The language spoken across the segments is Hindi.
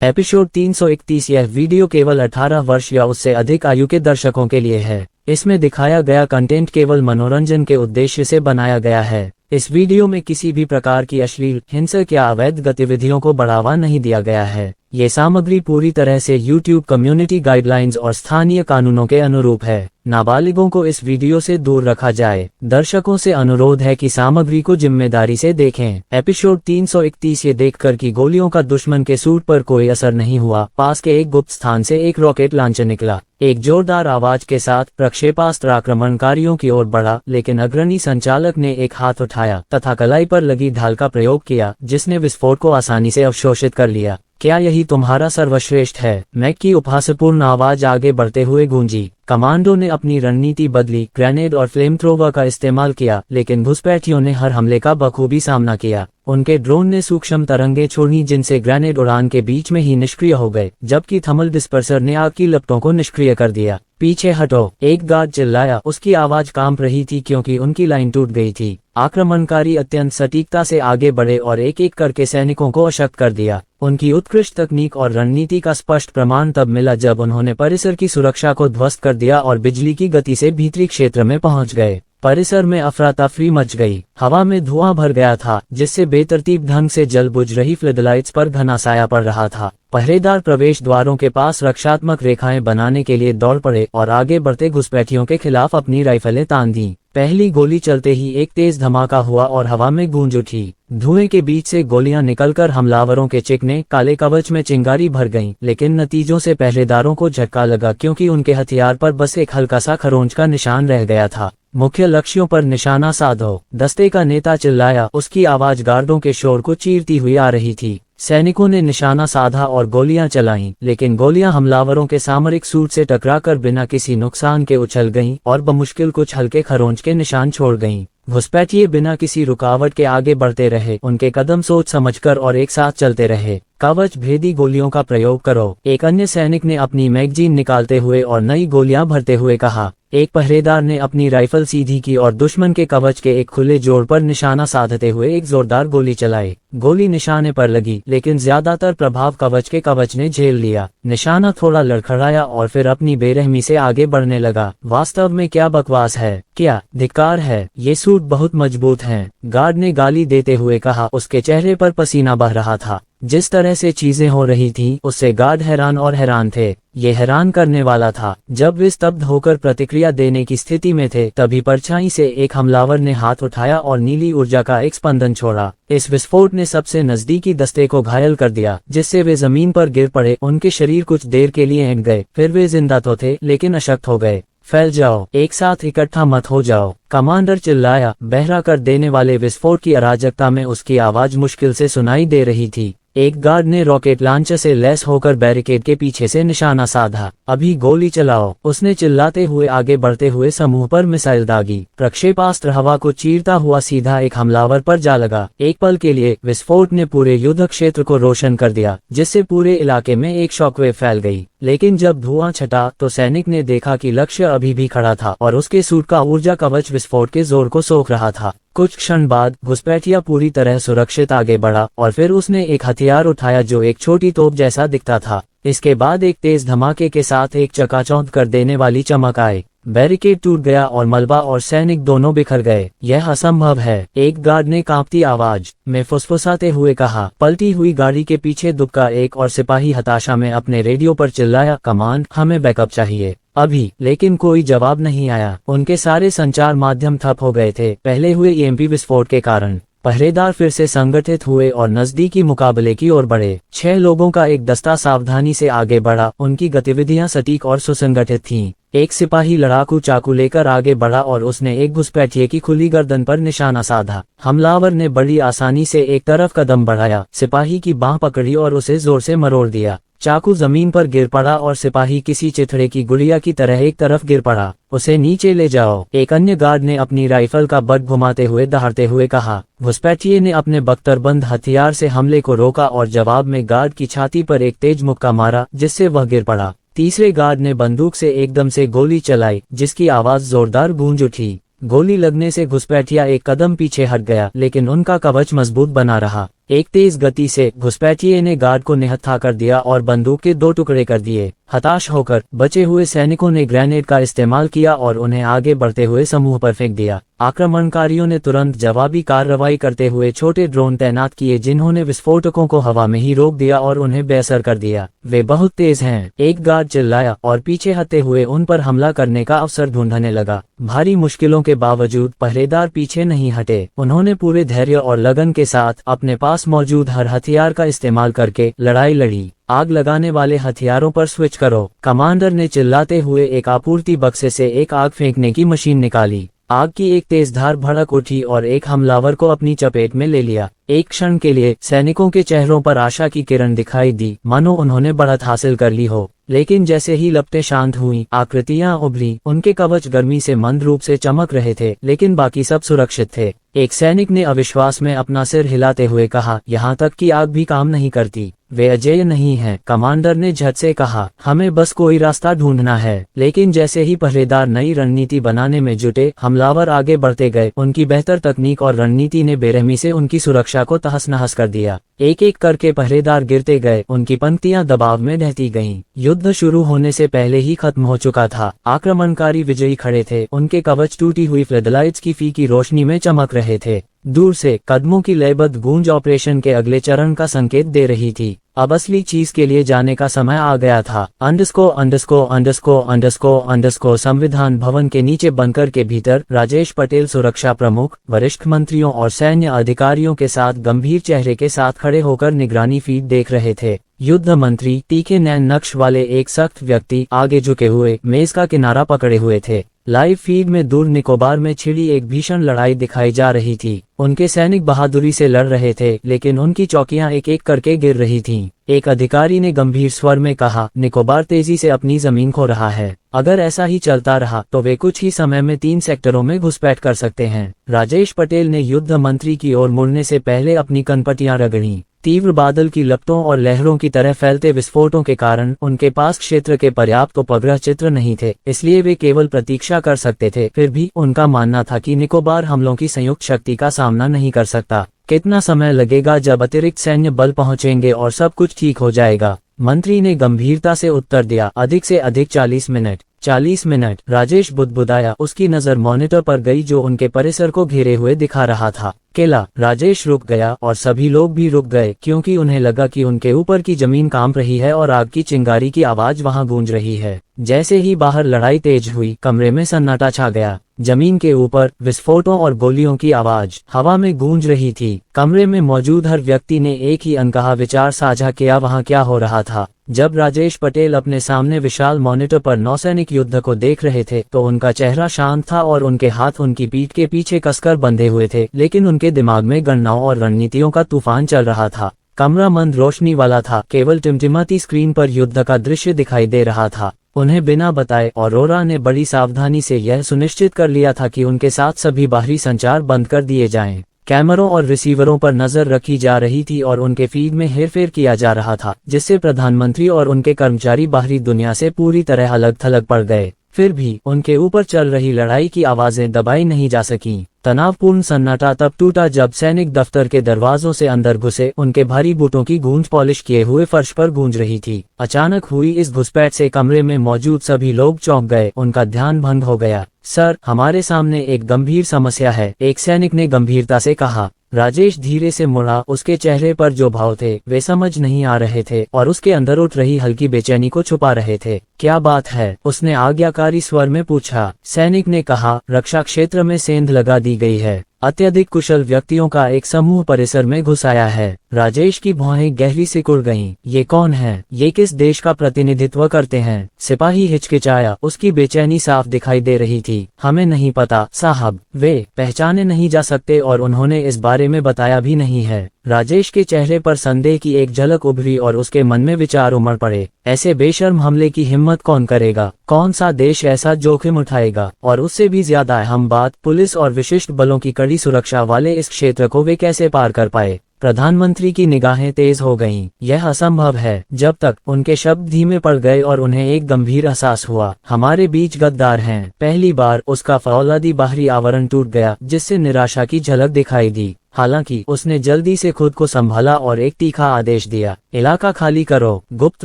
एपिसोड 331। यह वीडियो केवल 18 वर्ष या उससे अधिक आयु के दर्शकों के लिए है। इसमें दिखाया गया कंटेंट केवल मनोरंजन के उद्देश्य से बनाया गया है। इस वीडियो में किसी भी प्रकार की अश्लील, हिंसक या अवैध गतिविधियों को बढ़ावा नहीं दिया गया है। ये सामग्री पूरी तरह से YouTube कम्युनिटी गाइडलाइंस और स्थानीय कानूनों के अनुरूप है। नाबालिगों को इस वीडियो से दूर रखा जाए। दर्शकों से अनुरोध है कि सामग्री को जिम्मेदारी से देखें। एपिसोड 331। ये देखकर कि गोलियों का दुश्मन के सूट पर कोई असर नहीं हुआ, पास के एक गुप्त स्थान से एक रॉकेट लॉन्चर निकला। एक जोरदार आवाज के साथ प्रक्षेपास्त्र आक्रमणकारियों की ओर बढ़ा, लेकिन अग्रणी संचालक ने एक हाथ उठाया तथा कलाई पर लगी ढाल का प्रयोग किया, जिसने विस्फोट को आसानी से अवशोषित कर लिया। क्या यही तुम्हारा सर्वश्रेष्ठ है? मैक की उपहासपूर्ण आवाज आगे बढ़ते हुए गूंजी। कमांडो ने अपनी रणनीति बदली, ग्रेनेड और फ्लेमथ्रोवर का इस्तेमाल किया, लेकिन घुसपैठियों ने हर हमले का बखूबी सामना किया। उनके ड्रोन ने सूक्ष्म तरंगें छोड़ी, जिनसे ग्रेनेड उड़ान के बीच में ही निष्क्रिय हो गए, जबकि थर्मल डिस्पर्सर ने आग की लपटों को निष्क्रिय कर दिया। पीछे हटो, एक गार्ड चिल्लाया। उसकी आवाज कांप रही थी क्योंकि उनकी लाइन टूट गई थी। आक्रमणकारी अत्यंत सटीकता से आगे बढ़े और एक एक करके सैनिकों को अशक्त कर दिया। उनकी उत्कृष्ट तकनीक और रणनीति का स्पष्ट प्रमाण तब मिला जब उन्होंने परिसर की सुरक्षा को ध्वस्त कर दिया और बिजली की गति से भीतरी क्षेत्र में पहुंच गए। परिसर में अफरा तफरी मच गई। हवा में धुआं भर गया था, जिससे बेतरतीब ढंग से जल बुझ रही फ्लडलाइट्स पर घना साया पड़ रहा था। पहरेदार प्रवेश द्वारों के पास रक्षात्मक रेखाएं बनाने के लिए दौड़ पड़े और आगे बढ़ते घुसपैठियों के खिलाफ अपनी राइफलें तान दी। पहली गोली चलते ही एक तेज धमाका हुआ और हवा में गूंज उठी। धुएं के बीच से गोलियां निकलकर हमलावरों के चिकने काले कवच में चिंगारी भर गईं, लेकिन नतीजों से पहरेदारों को झटका लगा क्योंकि उनके हथियार पर बस एक हल्का सा खरोंच का निशान रह गया था। मुख्य लक्ष्यों पर निशाना साधो, दस्ते का नेता चिल्लाया। उसकी आवाज गार्डों के शोर को चीरती हुई आ रही थी। सैनिकों ने निशाना साधा और गोलियां चलाईं, लेकिन गोलियां हमलावरों के सामरिक सूट से टकराकर बिना किसी नुकसान के उछल गईं और बमुश्किल कुछ हल्के खरोंच के निशान छोड़ गईं। घुसपैठिए बिना किसी रुकावट के आगे बढ़ते रहे। उनके कदम सोच समझकर और एक साथ चलते रहे। कवच भेदी गोलियों का प्रयोग करो, एक अन्य सैनिक ने अपनी मैगजीन निकालते हुए और नई गोलियां भरते हुए कहा। एक पहरेदार ने अपनी राइफल सीधी की और दुश्मन के कवच के एक खुले जोड़ पर निशाना साधते हुए एक जोरदार गोली चलाई। गोली निशाने पर लगी, लेकिन ज्यादातर प्रभाव कवच के कवच ने झेल लिया। निशाना थोड़ा लड़खड़ाया और फिर अपनी बेरहमी से आगे बढ़ने लगा। वास्तव में क्या बकवास है, क्या धिक्कार है। ये सूट बहुत मजबूत हैं, गार्ड ने गाली देते हुए कहा। उसके चेहरे पर पसीना बह रहा था। जिस तरह से चीजें हो रही थीं, उससे गार्ड हैरान थे। ये हैरान करने वाला था। जब वे स्तब्ध होकर प्रतिक्रिया देने की स्थिति में थे, तभी परछाई से एक हमलावर ने हाथ उठाया और नीली ऊर्जा का एक स्पंदन छोड़ा। इस विस्फोट ने सबसे नजदीकी दस्ते को घायल कर दिया, जिससे वे जमीन पर गिर पड़े। उनके शरीर कुछ देर के लिए हिट गए, फिर वे जिंदा तो थे लेकिन अशक्त हो गए। फैल जाओ, एक साथ इकट्ठा मत हो जाओ, कमांडर चिल्लाया। बहरा कर देने वाले विस्फोट की अराजकता में उसकी आवाज मुश्किल से सुनाई दे रही थी। एक गार्ड ने रॉकेट लॉन्चर से लैस होकर बैरिकेड के पीछे से निशाना साधा। अभी गोली चलाओ, उसने चिल्लाते हुए आगे बढ़ते हुए समूह पर मिसाइल दागी। प्रक्षेपास्त्र हवा को चीरता हुआ सीधा एक हमलावर पर जा लगा। एक पल के लिए विस्फोट ने पूरे युद्ध क्षेत्र को रोशन कर दिया, जिससे पूरे इलाके में एक शॉकवेव फैल गई। लेकिन जब धुआं छटा तो सैनिक ने देखा कि लक्ष्य अभी भी खड़ा था और उसके सूट का ऊर्जा कवच विस्फोट के जोर को सोख रहा था। कुछ क्षण बाद घुसपैठिया पूरी तरह सुरक्षित आगे बढ़ा और फिर उसने एक हथियार उठाया जो एक छोटी तोप जैसा दिखता था। इसके बाद एक तेज धमाके के साथ एक चकाचौंध कर देने वाली चमक आई। बैरिकेड टूट गया और मलबा और सैनिक दोनों बिखर गए। यह असंभव है, एक गार्ड ने कांपती आवाज में फुसफुसाते हुए कहा। पलटी हुई गाड़ी के पीछे दुबका एक और सिपाही हताशा में अपने रेडियो पर चिल्लाया, कमांड, हमें बैकअप चाहिए अभी। लेकिन कोई जवाब नहीं आया। उनके सारे संचार माध्यम ठप हो गए थे, पहले हुए ईएमपी विस्फोट के कारण। पहरेदार फिर से संगठित हुए और नजदीकी मुकाबले की ओर बढ़े। 6 लोगों का एक दस्ता सावधानी से आगे बढ़ा। उनकी गतिविधियां सटीक और सुसंगठित थीं। एक सिपाही लड़ाकू चाकू लेकर आगे बढ़ा और उसने एक घुसपैठिए की खुली गर्दन पर निशाना साधा। हमलावर ने बड़ी आसानी से एक तरफ कदम बढ़ाया, सिपाही की बांह पकड़ी और उसे जोर से मरोड़ दिया। चाकू जमीन पर गिर पड़ा और सिपाही किसी चिथड़े की गुड़िया की तरह एक तरफ गिर पड़ा। उसे नीचे ले जाओ, एक अन्य गार्ड ने अपनी राइफल का बट घुमाते हुए दहाड़ते हुए कहा। घुसपैठिए ने अपने बख्तरबंद हथियार से हमले को रोका और जवाब में गार्ड की छाती पर एक तेज मुक्का मारा, जिससे वह गिर पड़ा। तीसरे गार्ड ने बंदूक से एकदम से गोली चलाई, जिसकी आवाज जोरदार गूंज उठी। गोली लगने से घुसपैठिया एक कदम पीछे हट गया, लेकिन उनका कवच मजबूत बना रहा। एक तेज गति से घुसपैठिए ने गार्ड को निहत्था कर दिया और बंदूक के 2 टुकड़े कर दिए। हताश होकर बचे हुए सैनिकों ने ग्रेनेड का इस्तेमाल किया और उन्हें आगे बढ़ते हुए समूह पर फेंक दिया। आक्रमणकारियों ने तुरंत जवाबी कार्रवाई करते हुए छोटे ड्रोन तैनात किए, जिन्होंने विस्फोटकों को हवा में ही रोक दिया और उन्हें बेअसर कर दिया। वे बहुत तेज हैं, एक गार्ड चिल्लाया और पीछे हटते हुए उन पर हमला करने का अवसर ढूंढने लगा। भारी मुश्किलों के बावजूद पहरेदार पीछे नहीं हटे। उन्होंने पूरे धैर्य और लगन के साथ अपने पास मौजूद हर हथियार का इस्तेमाल करके लड़ाई लड़ी। आग लगाने वाले हथियारों पर स्विच करो, कमांडर ने चिल्लाते हुए एक आपूर्ति बक्से से एक आग फेंकने की मशीन निकाली। आग की एक तेज धार भड़क उठी और एक हमलावर को अपनी चपेट में ले लिया। एक क्षण के लिए सैनिकों के चेहरों पर आशा की किरण दिखाई दी, मानो उन्होंने बढ़त हासिल कर ली हो। लेकिन जैसे ही लपटें शांत हुईं, आकृतियां उभरी। उनके कवच गर्मी से मंद रूप से चमक रहे थे, लेकिन बाकी सब सुरक्षित थे। एक सैनिक ने अविश्वास में अपना सिर हिलाते हुए कहा, यहाँ तक कि आग भी काम नहीं करती। वे अजेय नहीं हैं, कमांडर ने झट से कहा। हमें बस कोई रास्ता ढूंढना है। लेकिन जैसे ही पहरेदार नई रणनीति बनाने में जुटे, हमलावर आगे बढ़ते गए। उनकी बेहतर तकनीक और रणनीति ने बेरहमी से उनकी सुरक्षा को तहस नहस कर दिया। एक एक करके पहरेदार गिरते गए, उनकी पंक्तियां दबाव में ढहती गईं। युद्ध शुरू होने से पहले ही खत्म हो चुका था। आक्रमणकारी विजयी खड़े थे, उनके कवच टूटी हुई फ्लडलाइट्स की फीकी रोशनी में चमक रहे थे। दूर से कदमों की लयबद्ध गूंज ऑपरेशन के अगले चरण का संकेत दे रही थी। अब असली चीज के लिए जाने का समय आ गया था। _ संविधान भवन के नीचे बंकर के भीतर राजेश पटेल सुरक्षा प्रमुख, वरिष्ठ मंत्रियों और सैन्य अधिकारियों के साथ गंभीर चेहरे के साथ खड़े होकर निगरानी फीड देख रहे थे। युद्ध मंत्री, तीखे नैन नक्श वाले एक सख्त व्यक्ति, आगे झुके हुए मेज का किनारा पकड़े हुए थे। लाइव फीड में दूर निकोबार में छिड़ी एक भीषण लड़ाई दिखाई जा रही थी। उनके सैनिक बहादुरी से लड़ रहे थे, लेकिन उनकी चौकियां एक एक करके गिर रही थीं। एक अधिकारी ने गंभीर स्वर में कहा, निकोबार तेजी से अपनी जमीन खो रहा है। अगर ऐसा ही चलता रहा तो वे कुछ ही समय में 3 सेक्टरों में घुसपैठ कर सकते हैं। राजेश पटेल ने युद्ध मंत्री की ओर मुड़ने से पहले अपनी कनपटियां रगड़ी। तीव्र बादल की लपटों और लहरों की तरह फैलते विस्फोटों के कारण उनके पास क्षेत्र के पर्याप्त उपग्रह चित्र नहीं थे, इसलिए वे केवल प्रतीक्षा कर सकते थे। फिर भी उनका मानना था कि निकोबार हमलों की संयुक्त शक्ति का सामना नहीं कर सकता। कितना समय लगेगा जब अतिरिक्त सैन्य बल पहुंचेंगे और सब कुछ ठीक हो जाएगा? मंत्री ने गंभीरता से उत्तर दिया, अधिक से अधिक 40 मिनट। 40 मिनट, राजेश बुदबुदाया। उसकी नजर मॉनिटर पर गई जो उनके परिसर को घेरे हुए दिखा रहा था। केला। राजेश रुक गया और सभी लोग भी रुक गए, क्योंकि उन्हें लगा कि उनके ऊपर की जमीन कांप रही है और आग की चिंगारी की आवाज वहां गूंज रही है। जैसे ही बाहर लड़ाई तेज हुई, कमरे में सन्नाटा छा गया। जमीन के ऊपर विस्फोटों और गोलियों की आवाज हवा में गूंज रही थी। कमरे में मौजूद हर व्यक्ति ने एक ही अनकहा विचार साझा किया, वहां क्या हो रहा था। जब राजेश पटेल अपने सामने विशाल मॉनिटर पर नौसैनिक युद्ध को देख रहे थे तो उनका चेहरा शांत था और उनके हाथ उनकी पीठ के पीछे कसकर बंधे हुए थे, लेकिन उनके दिमाग में गणनाओं और रणनीतियों का तूफान चल रहा था। कमरा मंद रोशनी वाला था, केवल टिमटिमाती स्क्रीन पर युद्ध का दृश्य दिखाई दे रहा था। उन्हें बिना बताए अरोरा ने बड़ी सावधानी से यह सुनिश्चित कर लिया था कि उनके साथ सभी बाहरी संचार बंद कर दिए जाएं। कैमरों और रिसीवरों पर नजर रखी जा रही थी और उनके फीड में हेरफेर किया जा रहा था, जिससे प्रधानमंत्री और उनके कर्मचारी बाहरी दुनिया से पूरी तरह अलग थलग पड़ गए। फिर भी उनके ऊपर चल रही लड़ाई की आवाजें दबाई नहीं जा सकीं। तनावपूर्ण सन्नाटा तब टूटा जब सैनिक दफ्तर के दरवाजों से अंदर घुसे। उनके भारी बूटों की गूंज पॉलिश किए हुए फर्श पर गूंज रही थी। अचानक हुई इस घुसपैठ से कमरे में मौजूद सभी लोग चौंक गए। उनका ध्यान भंग हो गया। सर, हमारे सामने एक गंभीर समस्या है, एक सैनिक ने गंभीरता से कहा। राजेश धीरे से मुड़ा। उसके चेहरे पर जो भाव थे वे समझ नहीं आ रहे थे और उसके अंदर उठ रही हल्की बेचैनी को छुपा रहे थे। क्या बात है? उसने आज्ञाकारी स्वर में पूछा। सैनिक ने कहा, रक्षा क्षेत्र में सेंध लगा दी गई है। अत्यधिक कुशल व्यक्तियों का एक समूह परिसर में घुस आया है। राजेश की भौहें गहरी सिकुड़ गईं। ये कौन है? ये किस देश का प्रतिनिधित्व करते हैं? सिपाही हिचकिचाया। उसकी बेचैनी साफ दिखाई दे रही थी। हमें नहीं पता साहब, वे पहचाने नहीं जा सकते और उन्होंने इस बारे में बताया भी नहीं है। राजेश के चेहरे पर संदेह की एक झलक उभरी और उसके मन में विचार उमड़ पड़े। ऐसे बेशर्म हमले की हिम्मत कौन करेगा? कौन सा देश ऐसा जोखिम उठाएगा? और उससे भी ज्यादा अहम बात, पुलिस और विशिष्ट बलों की कड़ी सुरक्षा वाले इस क्षेत्र को वे कैसे पार कर पाए? प्रधानमंत्री की निगाहें तेज हो गईं। यह असंभव है। जब तक उनके शब्द धीमे पड़ गए और उन्हें एक गंभीर एहसास हुआ, हमारे बीच गद्दार हैं। पहली बार उसका फौलादी बाहरी आवरण टूट गया, जिससे निराशा की झलक दिखाई दी। हालांकि उसने जल्दी से खुद को संभाला और एक तीखा आदेश दिया, इलाका खाली करो, गुप्त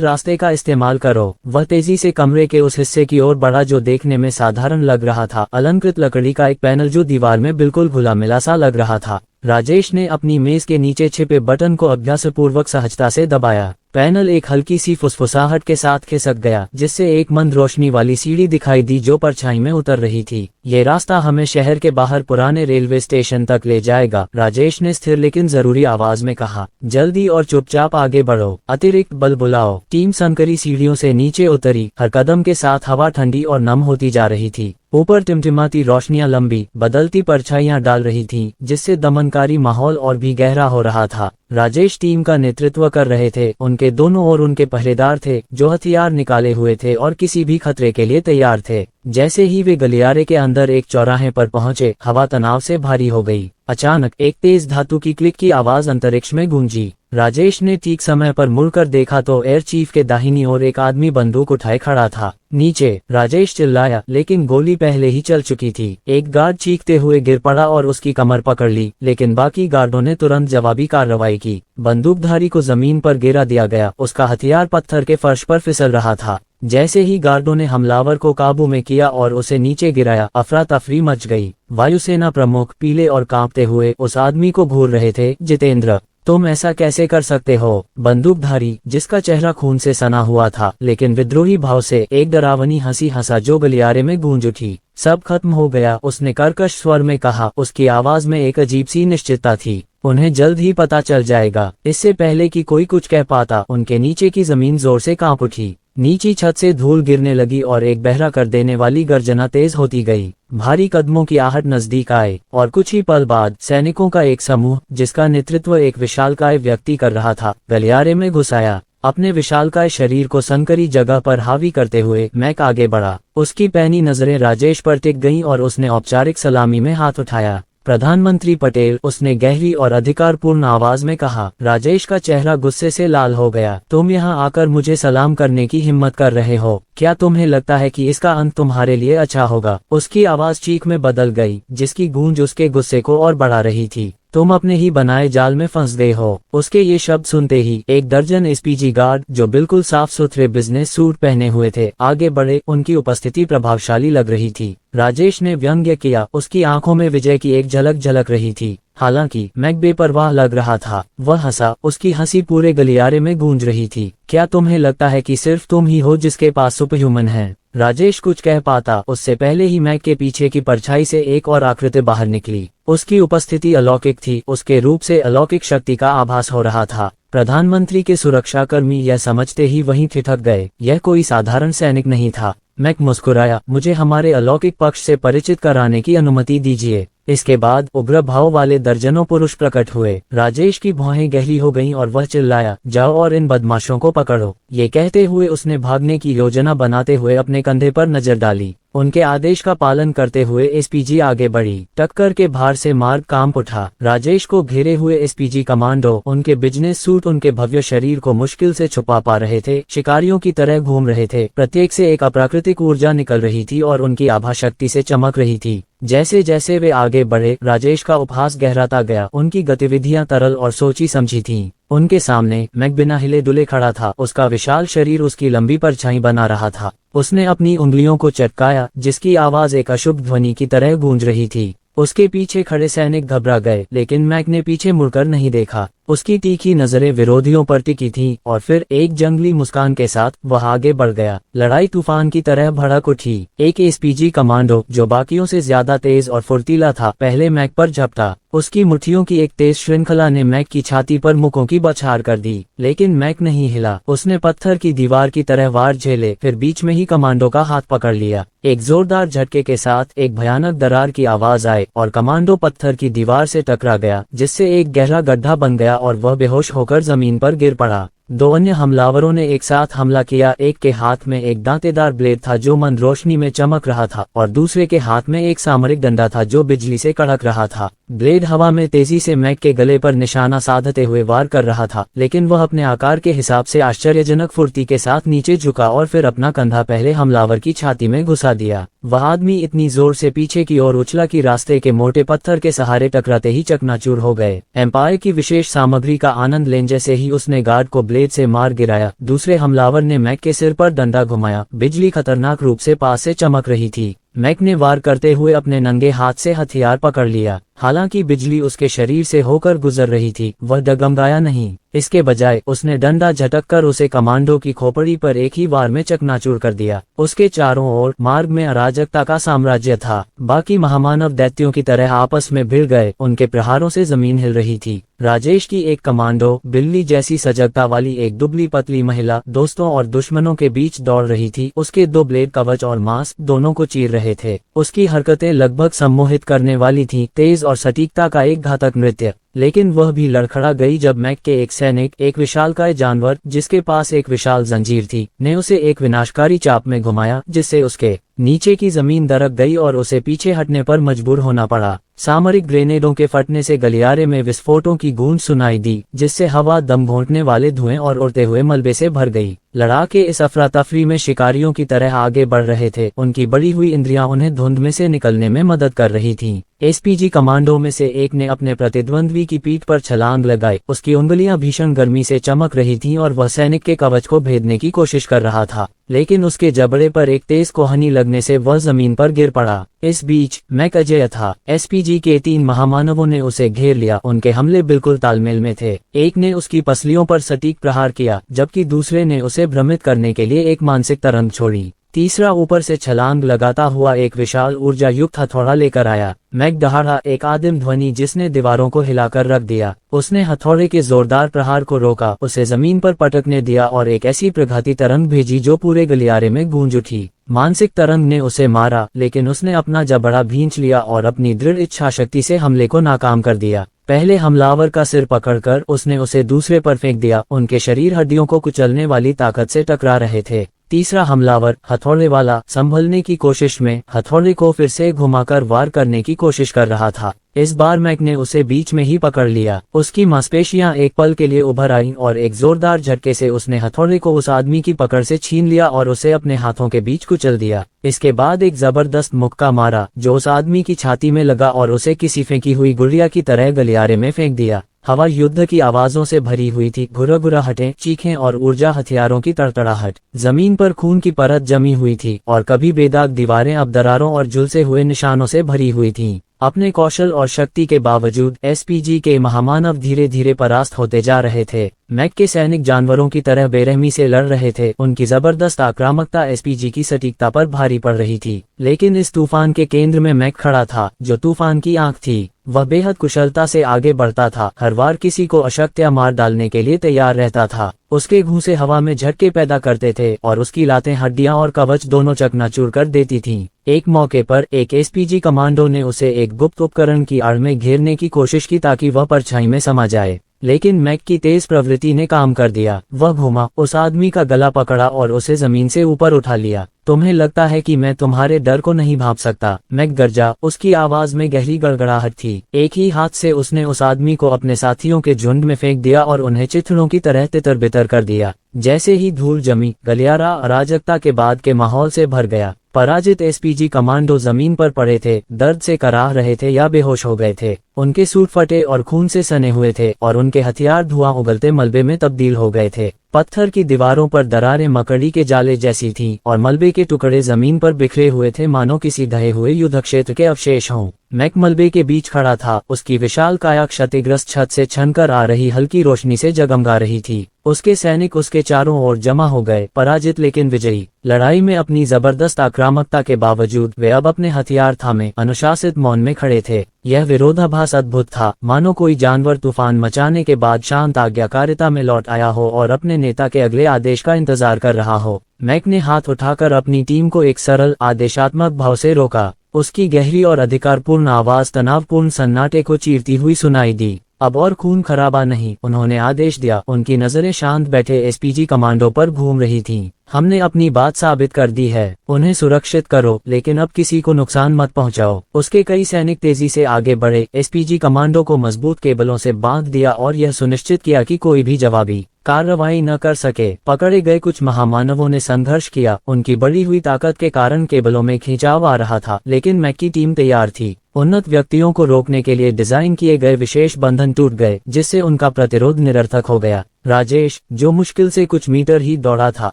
रास्ते का इस्तेमाल करो। वह तेजी से कमरे के उस हिस्से की ओर बढ़ा जो देखने में साधारण लग रहा था, अलंकृत लकड़ी का एक पैनल जो दीवार में बिल्कुल घुला मिला सा लग रहा था। राजेश ने अपनी मेज के नीचे छिपे बटन को अभ्यासपूर्वक सहजता से दबाया। पैनल एक हल्की सी फुसफुसाहट के साथ खिसक गया, जिससे एक मंद रोशनी वाली सीढ़ी दिखाई दी जो परछाई में उतर रही थी। ये रास्ता हमें शहर के बाहर पुराने रेलवे स्टेशन तक ले जाएगा, राजेश ने स्थिर लेकिन जरूरी आवाज में कहा। जल्दी और चुपचाप आगे बढ़ो, अतिरिक्त बल बुलाओ। टीम संकरी सीढ़ियों से नीचे उतरी, हर कदम के साथ हवा ठंडी और नम होती जा रही थी। ऊपर टिमटिमाती रोशनियां लंबी बदलती परछाइयां डाल रही थीं, जिससे दमनकारी माहौल और भी गहरा हो रहा था। राजेश टीम का नेतृत्व कर रहे थे। उनके दोनों ओर उनके पहरेदार थे, जो हथियार निकाले हुए थे और किसी भी खतरे के लिए तैयार थे। जैसे ही वे गलियारे के अंदर एक चौराहे पर पहुंचे, हवा तनाव से भारी हो गई। अचानक एक तेज धातु की क्लिक की आवाज अंतरिक्ष में गूंजी। राजेश ने ठीक समय पर मुड़कर देखा तो एयर चीफ के दाहिनी ओर एक आदमी बंदूक उठाए खड़ा था। नीचे, राजेश चिल्लाया, लेकिन गोली पहले ही चल चुकी थी। एक गार्ड चीखते हुए गिर पड़ा और उसकी कमर पकड़ ली, लेकिन बाकी गार्डों ने तुरंत जवाबी कार्रवाई की। बंदूकधारी को जमीन पर गिरा दिया गया, उसका हथियार पत्थर के फर्श पर फिसल रहा था। जैसे ही गार्डों ने हमलावर को काबू में किया और उसे नीचे गिराया, अफरा तफरी मच गई। वायुसेना प्रमुख पीले और कांपते हुए उस आदमी को घूर रहे थे। जितेंद्र, तुम ऐसा कैसे कर सकते हो? बंदूकधारी, जिसका चेहरा खून से सना हुआ था लेकिन विद्रोही भाव से, एक डरावनी हंसी हंसा जो गलियारे में गूंज उठी। सब खत्म हो गया, उसने कर्कश स्वर में कहा। उसकी आवाज में एक अजीब सी निश्चितता थी। उन्हें जल्द ही पता चल जाएगा। इससे पहले कि कोई कुछ कह पाता, उनके नीचे की जमीन जोर से कांप उठी। नीची छत से धूल गिरने लगी और एक बहरा कर देने वाली गर्जना तेज होती गई। भारी कदमों की आहट नजदीक आए और कुछ ही पल बाद सैनिकों का एक समूह, जिसका नेतृत्व एक विशालकाय व्यक्ति कर रहा था, गलियारे में घुस आया। अपने विशालकाय शरीर को संकरी जगह पर हावी करते हुए मैक आगे बढ़ा। उसकी पैनी नजरें राजेश पर टिक गईं और उसने औपचारिक सलामी में हाथ उठाया। प्रधानमंत्री पटेल, उसने गहरी और अधिकारपूर्ण आवाज में कहा। राजेश का चेहरा गुस्से से लाल हो गया। तुम यहाँ आकर मुझे सलाम करने की हिम्मत कर रहे हो? क्या तुम्हें लगता है कि इसका अंत तुम्हारे लिए अच्छा होगा? उसकी आवाज चीख में बदल गई, जिसकी गूंज उसके गुस्से को और बढ़ा रही थी। तुम अपने ही बनाए जाल में फंस गए हो। उसके ये शब्द सुनते ही एक दर्जन एसपीजी गार्ड, जो बिल्कुल साफ सुथरे बिजनेस सूट पहने हुए थे, आगे बढ़े। उनकी उपस्थिति प्रभावशाली लग रही थी। राजेश ने व्यंग्य किया। उसकी आंखों में विजय की एक झलक झलक रही थी। हालांकि मैक बेपरवाह लग रहा था। वह हंसा। उसकी हंसी पूरे गलियारे में गूंज रही थी। क्या तुम्हें लगता है कि सिर्फ तुम ही हो जिसके पास सुपरह्यूमन है? राजेश कुछ कह पाता, उससे पहले ही मैक के पीछे की परछाई से एक और आकृति बाहर निकली। उसकी उपस्थिति अलौकिक थी। उसके रूप से अलौकिक शक्ति का आभास हो रहा था। प्रधानमंत्री के सुरक्षाकर्मी यह समझते ही वहीं ठिठक गए। यह कोई साधारण सैनिक नहीं था। मैक मुस्कुराया। मुझे हमारे अलौकिक पक्ष से परिचित कराने की अनुमति दीजिए। इसके बाद उग्र भाव वाले दर्जनों पुरुष प्रकट हुए। राजेश की भौहें गहरी हो गईं और वह चिल्लाया, जाओ और इन बदमाशों को पकड़ो। ये कहते हुए उसने भागने की योजना बनाते हुए अपने कंधे पर नजर डाली। उनके आदेश का पालन करते हुए एसपीजी आगे बढ़ी। टक्कर के भार से मार्ग कांप उठा। राजेश को घेरे हुए एसपीजी कमांडो, उनके बिजनेस सूट उनके भव्य शरीर को मुश्किल से छुपा पा रहे थे, शिकारियों की तरह घूम रहे थे। प्रत्येक से एक अप्राकृतिक ऊर्जा निकल रही थी और उनकी आभा शक्ति से चमक रही थी। जैसे जैसे वे आगे बढ़े, राजेश का उपहास गहराता गया। उनकी गतिविधियां तरल और सोची समझी थीं। उनके सामने मैक बिना हिले डुले खड़ा था। उसका विशाल शरीर उसकी लंबी परछाई बना रहा था। उसने अपनी उंगलियों को चटकाया, जिसकी आवाज एक अशुभ ध्वनि की तरह गूंज रही थी। उसके पीछे खड़े सैनिक घबरा गए, लेकिन मैक ने पीछे मुड़कर नहीं देखा। उसकी तीखी नजरें विरोधियों पर टिकी थीं और फिर एक जंगली मुस्कान के साथ वह आगे बढ़ गया। लड़ाई तूफान की तरह भड़क उठी। एक एसपीजी कमांडो, जो बाकियों से ज्यादा तेज और फुर्तीला था, पहले मैक पर झपटा। उसकी मुट्ठियों की एक तेज श्रृंखला ने मैक की छाती पर मुक्कों की बौछार कर दी, लेकिन मैक नहीं हिला। उसने पत्थर की दीवार की तरह वार झेले, फिर बीच में ही कमांडो का हाथ पकड़ लिया। एक जोरदार झटके के साथ एक भयानक दरार की आवाज आई और कमांडो पत्थर की दीवार से टकरा गया, जिससे एक गहरा गड्ढा बन गया और वह बेहोश होकर जमीन पर गिर पड़ा। दो अन्य हमलावरों ने एक साथ हमला किया। एक के हाथ में एक दांतेदार ब्लेड था जो मंद रोशनी में चमक रहा था और दूसरे के हाथ में एक सामरिक डंडा था जो बिजली से कड़क रहा था। ब्लेड हवा में तेजी से मैक के गले पर निशाना साधते हुए वार कर रहा था, लेकिन वह अपने आकार के हिसाब से आश्चर्यजनक फुर्ती के साथ नीचे झुका और फिर अपना कंधा पहले हमलावर की छाती में घुसा दिया। वह आदमी इतनी जोर से पीछे की ओर उछला कि रास्ते के मोटे पत्थर के सहारे टकराते ही चकनाचूर हो गए। एम्पायर की विशेष सामग्री का आनंद लेने जैसे ही उसने गार्ड को ब्लेड से मार गिराया, दूसरे हमलावर ने मैक के सिर पर डंडा घुमाया। बिजली खतरनाक रूप से पास से चमक रही थी। मैक ने वार करते हुए अपने नंगे हाथ से हथियार पकड़ लिया। हालांकि बिजली उसके शरीर से होकर गुजर रही थी, वह डगमगाया नहीं। इसके बजाय उसने डंडा झटककर उसे कमांडो की खोपड़ी पर एक ही वार में चकनाचूर कर दिया। उसके चारों ओर मार्ग में अराजकता का साम्राज्य था। बाकी महामानव दैत्यों की तरह आपस में भिड़ गए। उनके प्रहारों से जमीन हिल रही थी। राजेश की एक कमांडो बिल्ली जैसी सजगता वाली एक दुबली पतली महिला दोस्तों और दुश्मनों के बीच दौड़ रही थी। उसके दो ब्लेड कवच और मांस दोनों को चीर रहे थे। उसकी हरकतें लगभग सम्मोहित करने वाली थीं, तेज और सटीकता का एक घातक नृत्य। लेकिन वह भी लड़खड़ा गई जब मैक के एक सैनिक, एक विशालकाय जानवर जिसके पास एक विशाल जंजीर थी, ने उसे एक विनाशकारी चाप में घुमाया जिससे उसके नीचे की जमीन दरक गई और उसे पीछे हटने पर मजबूर होना पड़ा। सामरिक ग्रेनेडों के फटने से गलियारे में विस्फोटों की गूंज सुनाई दी, जिससे हवा दम घोंटने वाले धुएं और उड़ते हुए मलबे से भर गई। लड़ाके इस अफरा तफरी में शिकारियों की तरह आगे बढ़ रहे थे। उनकी बढ़ी हुई इंद्रियां उन्हें धुंध में से निकलने में मदद कर रही थीं। एसपीजी कमांडो में से एक ने अपने प्रतिद्वंद्वी की पीठ पर छलांग लगाई। उसकी उंगलियां भीषण गर्मी से चमक रही थीं और वह सैनिक के कवच को भेदने की कोशिश कर रहा था, लेकिन उसके जबड़े पर एक तेज कोहनी लगने से वह जमीन पर गिर पड़ा। इस बीच मैक अजेय था। एसपीजी के 3 महामानवों ने उसे घेर लिया। उनके हमले बिल्कुल तालमेल में थे। एक ने उसकी पसलियों पर सटीक प्रहार किया, जबकि दूसरे ने उसे भ्रमित करने के लिए एक मानसिक तरंग छोड़ी। तीसरा ऊपर से छलांग लगाता हुआ एक विशाल ऊर्जा युक्त हथौड़ा लेकर आया। मैक दहाड़ा, एक आदिम ध्वनि जिसने दीवारों को हिलाकर रख दिया। उसने हथौड़े के जोरदार प्रहार को रोका, उसे जमीन पर पटकने दिया और एक ऐसी प्रघाती तरंग भेजी जो पूरे गलियारे में गूंज उठी। मानसिक तरंग ने उसे मारा, लेकिन उसने अपना जबड़ा भींच लिया और अपनी दृढ़ इच्छा शक्ति से हमले को नाकाम कर दिया। पहले हमलावर का सिर पकड़कर उसने उसे दूसरे पर फेंक दिया। उनके शरीर हड्डियों को कुचलने वाली ताकत से टकरा रहे थे। तीसरा हमलावर, हथौड़े वाला, संभलने की कोशिश में हथौड़े को फिर से घुमाकर वार करने की कोशिश कर रहा था। इस बार मैक ने उसे बीच में ही पकड़ लिया। उसकी मांसपेशियां एक पल के लिए उभर आईं और एक जोरदार झटके से उसने हथौड़े को उस आदमी की पकड़ से छीन लिया और उसे अपने हाथों के बीच कुचल दिया। इसके बाद एक जबरदस्त मुक्का मारा जो उस आदमी की छाती में लगा और उसे किसी फेंकी हुई गुड़िया की तरह गलियारे में फेंक दिया। हवा युद्ध की आवाजों से भरी हुई थी। घुरघुराहटें, चीखें और ऊर्जा हथियारों की तड़तड़ाहट। जमीन पर खून की परत जमी हुई थी और कभी बेदाग दीवारें अब दरारों और झुलसे हुए निशानों से भरी हुई थीं। अपने कौशल और शक्ति के बावजूद एसपीजी के महामानव धीरे धीरे परास्त होते जा रहे थे। मैक के सैनिक जानवरों की तरह बेरहमी से लड़ रहे थे। उनकी जबरदस्त आक्रामकता एसपीजी की सटीकता पर भारी पड़ रही थी। लेकिन इस तूफान के केंद्र में मैक खड़ा था, जो तूफान की आंख थी। वह बेहद कुशलता से आगे बढ़ता था, हर बार किसी को अशक्त या मार डालने के लिए तैयार रहता था। उसके घूंसे हवा में झटके पैदा करते थे और उसकी लातें हड्डियां और कवच दोनों चकनाचूर कर देती थीं। एक मौके पर एक एसपीजी कमांडो ने उसे एक गुप्त उपकरण की आड़ में घेरने की कोशिश की ताकि वह परछाई में समा जाए, लेकिन मैक की तेज प्रवृत्ति ने काम कर दिया। वह घूमा, उस आदमी का गला पकड़ा और उसे जमीन से ऊपर उठा लिया। तुम्हें लगता है कि मैं तुम्हारे डर को नहीं भांप सकता, मैक गरजा। उसकी आवाज में गहरी गड़गड़ाहट थी। एक ही हाथ से उसने उस आदमी को अपने साथियों के झुंड में फेंक दिया और उन्हें चिथड़ों की तरह तितर बितर कर दिया। जैसे ही धूल जमी, गलियारा अराजकता के बाद के माहौल से भर गया। पराजित एसपीजी कमांडो जमीन पर पड़े थे, दर्द से कराह रहे थे या बेहोश हो गए थे। उनके सूट फटे और खून से सने हुए थे और उनके हथियार धुआं उगलते मलबे में तब्दील हो गए थे। पत्थर की दीवारों पर दरारें मकड़ी के जाले जैसी थीं और मलबे के टुकड़े जमीन पर बिखरे हुए थे, मानो किसी ढहे हुए युद्ध क्षेत्र के अवशेष हों। मैक मलबे के बीच खड़ा था। उसकी विशाल काया क्षतिग्रस्त छत से छनकर आ रही हल्की रोशनी से जगमगा रही थी। उसके सैनिक उसके चारों ओर जमा हो गए, पराजित लेकिन विजयी। लड़ाई में अपनी जबरदस्त आक्रामकता के बावजूद वे अब अपने हथियार थामे अनुशासित मौन में खड़े थे। यह विरोधाभास अद्भुत था, मानो कोई जानवर तूफान मचाने के बाद शांत आज्ञाकारिता में लौट आया हो और अपने नेता के अगले आदेश का इंतजार कर रहा हो। मैक ने हाथ उठाकर अपनी टीम को एक सरल आदेशात्मक भाव से रोका। उसकी गहरी और अधिकारपूर्ण आवाज तनावपूर्ण सन्नाटे को चीरती हुई सुनाई दी। अब और खून खराबा नहीं, उन्होंने आदेश दिया। उनकी नजरें शांत बैठे एसपीजी कमांडो पर घूम रही थीं। हमने अपनी बात साबित कर दी है, उन्हें सुरक्षित करो, लेकिन अब किसी को नुकसान मत पहुंचाओ। उसके कई सैनिक तेजी से आगे बढ़े, एसपीजी कमांडो को मजबूत केबलों से बांध दिया और यह सुनिश्चित किया कि कोई भी जवाबी कार्रवाई न कर सके। पकड़े गए कुछ महामानवों ने संघर्ष किया, उनकी बढ़ी हुई ताकत के कारण केबलों में खिंचाव आ रहा था, लेकिन मैक की टीम तैयार थी। उन्नत व्यक्तियों को रोकने के लिए डिजाइन किए गए विशेष बंधन टूट गए, जिससे उनका प्रतिरोध निरर्थक हो गया। राजेश, जो मुश्किल से कुछ मीटर ही दौड़ा था,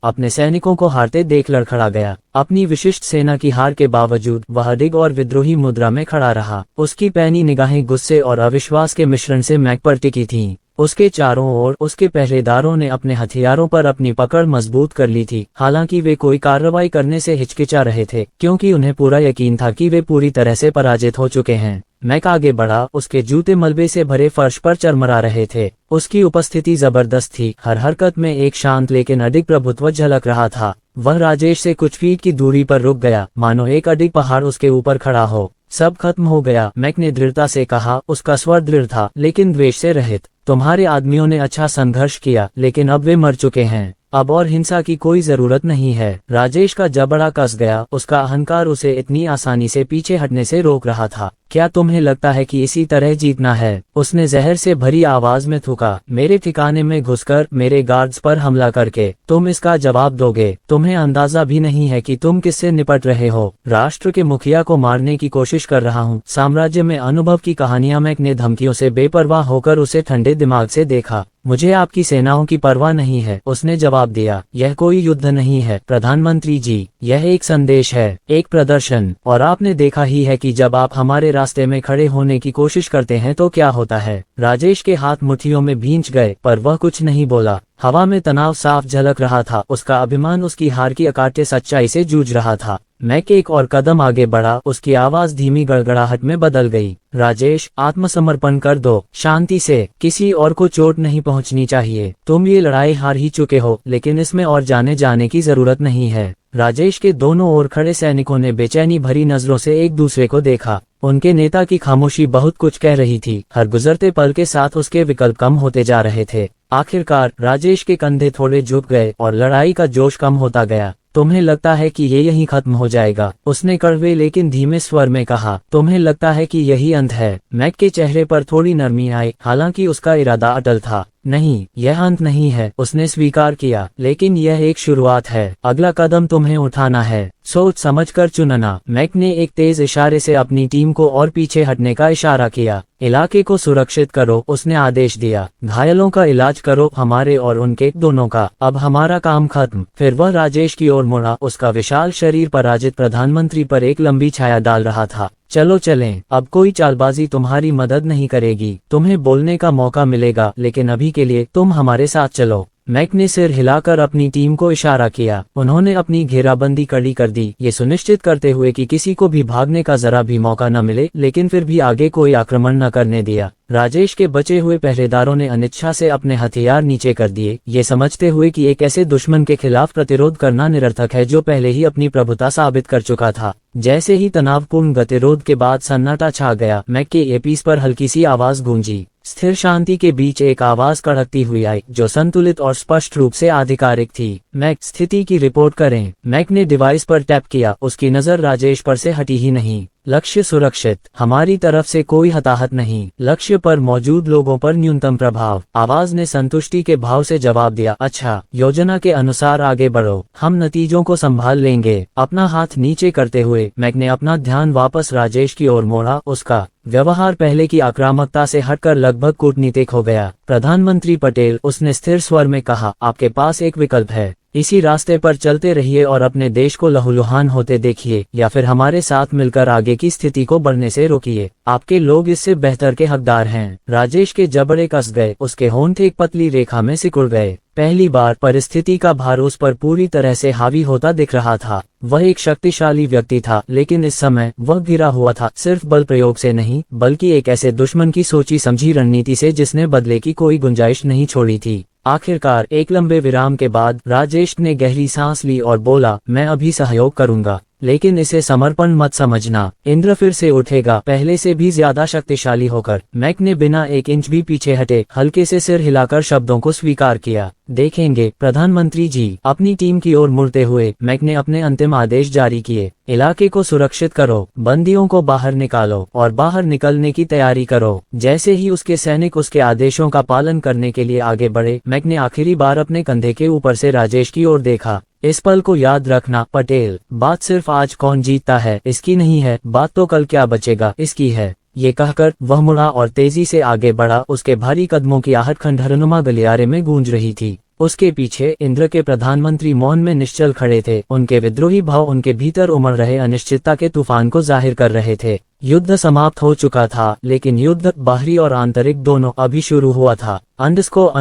अपने सैनिकों को हारते देख लड़खड़ा गया। अपनी विशिष्ट सेना की हार के बावजूद वह अडिग और विद्रोही मुद्रा में खड़ा रहा। उसकी पैनी निगाहें गुस्से और अविश्वास के मिश्रण से मैक पर टिकी थीं। उसके चारों ओर उसके पहरेदारों ने अपने हथियारों पर अपनी पकड़ मजबूत कर ली थी, हालांकि वे कोई कार्रवाई करने से हिचकिचा रहे थे, क्योंकि उन्हें पूरा यकीन था कि वे पूरी तरह से पराजित हो चुके हैं। मैक आगे बढ़ा, उसके जूते मलबे से भरे फर्श पर चरमरा रहे थे। उसकी उपस्थिति जबरदस्त थी, हर हरकत में एक शांत लेकिन अडिग प्रभुत्व झलक रहा था। वह राजेश से कुछ फीट की दूरी पर रुक गया, मानो एक अडिग पहाड़ उसके ऊपर खड़ा हो। सब खत्म हो गया, मैक ने दृढ़ता से कहा। उसका स्वर दृढ़ था, लेकिन द्वेष से रहित। तुम्हारे आदमियों ने अच्छा संघर्ष किया, लेकिन अब वे मर चुके हैं। अब और हिंसा की कोई जरूरत नहीं है। राजेश का जबड़ा कस गया, उसका अहंकार उसे इतनी आसानी से पीछे हटने से रोक रहा था। क्या तुम्हें लगता है कि इसी तरह जीतना है? उसने जहर से भरी आवाज में थूका। मेरे ठिकाने में घुसकर, मेरे गार्ड्स पर हमला करके तुम इसका जवाब दोगे? तुम्हें अंदाजा भी नहीं है कि तुम किससे निपट रहे हो। राष्ट्र के मुखिया को मारने की कोशिश कर रहा हूँ। साम्राज्य में अनुभव की कहानियां। मैक ने धमकियों से बेपरवाह होकर उसे ठंडे दिमाग से देखा। मुझे आपकी सेनाओं की परवाह नहीं है, उसने जवाब दिया। यह कोई युद्ध नहीं है प्रधानमंत्री जी, यह एक संदेश है, एक प्रदर्शन। और आपने देखा ही है कि जब आप हमारे रास्ते में खड़े होने की कोशिश करते हैं तो क्या होता है। राजेश के हाथ मुट्ठियों में भींच गए, पर वह कुछ नहीं बोला। हवा में तनाव साफ झलक रहा था, उसका अभिमान उसकी हार की अकाट्य सच्चाई से जूझ रहा था। मैक एक और कदम आगे बढ़ा, उसकी आवाज धीमी गड़गड़ाहट में बदल गई। राजेश, आत्मसमर्पण कर दो, शांति से, किसी और को चोट नहीं पहुंचनी चाहिए। तुम ये लड़ाई हार ही चुके हो, लेकिन इसमें और जाने की जरूरत नहीं है। राजेश के दोनों ओर खड़े सैनिकों ने बेचैनी भरी नजरों से एक दूसरे को देखा। उनके नेता की खामोशी बहुत कुछ कह रही थी, हर गुजरते पल के साथ उसके विकल्प कम होते जा रहे थे। आखिरकार राजेश के कंधे थोड़े झुक गए और लड़ाई का जोश कम होता गया। तुम्हें लगता है कि ये यहीं खत्म हो जाएगा? उसने कड़वे लेकिन धीमे स्वर में कहा। तुम्हें लगता है कि यही अंत है? मैक के चेहरे पर थोड़ी नरमी आई, हालांकि उसका इरादा अटल था। नहीं, यह अंत नहीं है, उसने स्वीकार किया, लेकिन यह एक शुरुआत है। अगला कदम तुम्हें उठाना है, सोच समझकर चुनना। मैक ने एक तेज इशारे से अपनी टीम को और पीछे हटने का इशारा किया। इलाके को सुरक्षित करो, उसने आदेश दिया। घायलों का इलाज करो, हमारे और उनके दोनों का। अब हमारा काम खत्म। फिर वह राजेश की ओर मुड़ा, उसका विशाल शरीर पराजित प्रधानमंत्री पर एक लंबी छाया डाल रहा था। चलो चलें, अब कोई चालबाजी तुम्हारी मदद नहीं करेगी। तुम्हें बोलने का मौका मिलेगा, लेकिन अभी के लिए तुम हमारे साथ चलो। मैक ने सिर हिलाकर अपनी टीम को इशारा किया। उन्होंने अपनी घेराबंदी कड़ी कर दी, ये सुनिश्चित करते हुए कि किसी को भी भागने का जरा भी मौका न मिले, लेकिन फिर भी आगे कोई आक्रमण न करने दिया। राजेश के बचे हुए पहरेदारों ने अनिच्छा से अपने हथियार नीचे कर दिए, ये समझते हुए कि एक ऐसे दुश्मन के खिलाफ प्रतिरोध करना निरर्थक है जो पहले ही अपनी प्रभुता साबित कर चुका था। जैसे ही तनावपूर्ण गतिरोध के बाद सन्नाटा छा गया, मैक के एपीस पर हल्की सी आवाज गूंजी। स्थिर शांति के बीच एक आवाज कड़कती हुई आई, जो संतुलित और स्पष्ट रूप से आधिकारिक थी। मैक, स्थिति की रिपोर्ट करें। मैक ने डिवाइस पर टैप किया, उसकी नजर राजेश पर से हटी ही नहीं। लक्ष्य सुरक्षित, हमारी तरफ से कोई हताहत नहीं, लक्ष्य पर मौजूद लोगों पर न्यूनतम प्रभाव। आवाज ने संतुष्टि के भाव से जवाब दिया। अच्छा, योजना के अनुसार आगे बढ़ो, हम नतीजों को संभाल लेंगे। अपना हाथ नीचे करते हुए मैक ने अपना ध्यान वापस राजेश की ओर मोड़ा। उसका व्यवहार पहले की आक्रामकता से हटकर लगभग कूटनीतिक हो गया। प्रधानमंत्री पटेल, उसने स्थिर स्वर में कहा, आपके पास एक विकल्प है। इसी रास्ते पर चलते रहिए और अपने देश को लहूलुहान होते देखिए, या फिर हमारे साथ मिलकर आगे की स्थिति को बढ़ने से रोकिए। आपके लोग इससे बेहतर के हकदार हैं। राजेश के जबड़े कस गए, उसके होंठ एक पतली रेखा में सिकुड़ गए। पहली बार परिस्थिति का भार उस पर पूरी तरह से हावी होता दिख रहा था। वह एक शक्तिशाली व्यक्ति था, लेकिन इस समय वह घिरा हुआ था, सिर्फ बल प्रयोग से नहीं, बल्कि एक ऐसे दुश्मन की सोची समझी रणनीति से जिसने बदले की कोई गुंजाइश नहीं छोड़ी थी। आखिरकार एक लंबे विराम के बाद राजेश ने गहरी सांस ली और बोला, मैं अभी सहयोग करूंगा, लेकिन इसे समर्पण मत समझना, इंद्र फिर से उठेगा, पहले से भी ज्यादा शक्तिशाली होकर। मैक ने बिना एक इंच भी पीछे हटे हल्के से सिर हिलाकर शब्दों को स्वीकार किया। देखेंगे प्रधानमंत्री जी। अपनी टीम की ओर मुड़ते हुए मैक ने अपने अंतिम आदेश जारी किए। इलाके को सुरक्षित करो, बंदियों को बाहर निकालो और बाहर निकलने की तैयारी करो। जैसे ही उसके सैनिक उसके आदेशों का पालन करने के लिए आगे बढ़े, मैक ने आखिरी बार अपने कंधे के ऊपर से राजेश की ओर देखा। इस पल को याद रखना पटेल, बात सिर्फ आज कौन जीतता है इसकी नहीं है, बात तो कल क्या बचेगा इसकी है। ये कहकर वह मुड़ा और तेजी से आगे बढ़ा। उसके भारी कदमों की आहट खंडहरनुमा गलियारे में गूंज रही थी। उसके पीछे इंद्र के प्रधानमंत्री मौन में निश्चल खड़े थे। उनके विद्रोही भाव उनके भीतर उमड़ रहे अनिश्चितता के तूफान को जाहिर कर रहे थे। युद्ध समाप्त हो चुका था, लेकिन युद्ध बाहरी और आंतरिक दोनों अभी शुरू हुआ था। अंडस्को